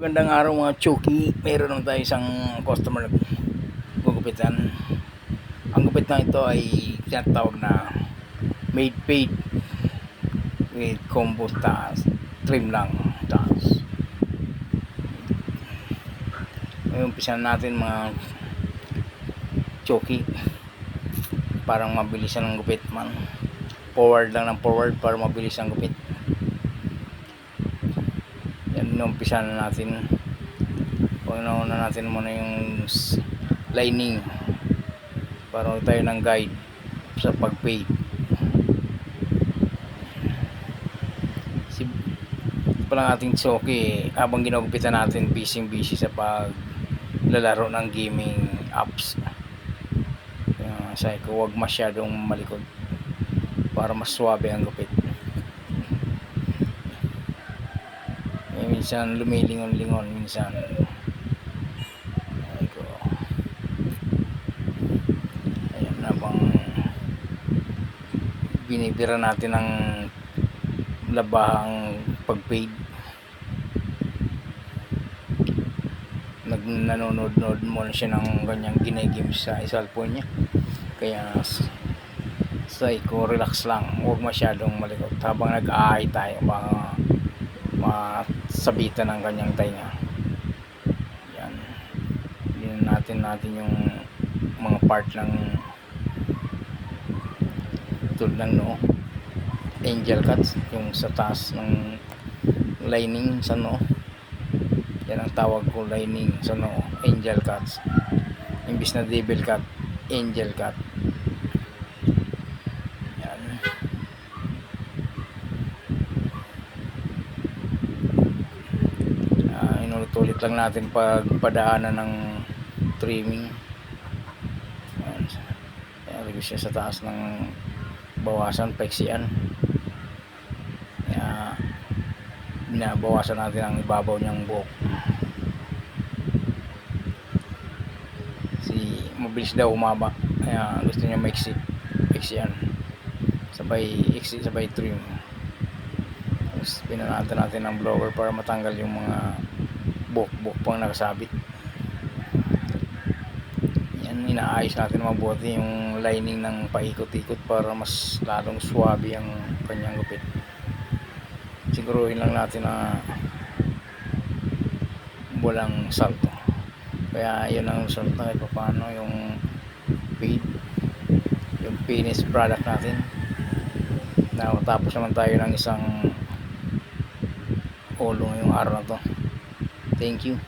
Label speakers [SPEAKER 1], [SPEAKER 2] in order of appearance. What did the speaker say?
[SPEAKER 1] Magandang araw mga Chuki. Meron naman tayo isang customer na gugupitan. Ang gupit na ito ay tinatawag na made fade with combo taas, trim lang taas. Ngayon umpisan natin mga Chuki. Parang mabilis ang gupit man. Forward lang ng forward para mabilis ang gupit. Yan, umpisa na natin. Pagnauna natin muna yung lining para tayo ng guide sa pag-fade. Palang ating Choki habang ginugupitan natin, busy sa paglalaro ng gaming apps. Kaya sabi ko, huwag masyadong malikod para mas suwabe ang gupit. Minsan lumilingon-lingon, minsan ayan, habang binibira natin ang labahang pag-fade, nanonood muna siya ng kanyang ginagame sa cellphone niya. Kaya ko relax lang, huwag masyadong malikot habang nag-aay tayo, baka masabitan ng kanyang tainga. Yan, yun natin yung mga part ng tulad ng noo, angel cuts, yung sa taas ng lining sa noo. Yan ang tawag ko, lining sa noo, angel cuts. Imbis na devil cut, angel cut. Yan. Inulit-ulit lang natin pagpadaanan ng trimming. Yan. Yan, siya sa taas ng bawasan, paiksian. Kaya binabawasan natin ang ibabaw niyang buhok. Mabilis daw umaba, kaya gusto niya maiksian, sabay iksi, sabay trim. Tapos pinanatan natin ang blower para matanggal yung mga buhok pang nakasabit. Yan, inaayos natin mabuti yung lining ng paikot-ikot para mas lalong swabe ang kanyang gupit. Siguruhin lang natin na walang salto. Kaya yun ang result na kahit paano yung fade, yung finished product natin. Tapos naman tayo ng isang ulong yung araw na to. Thank you.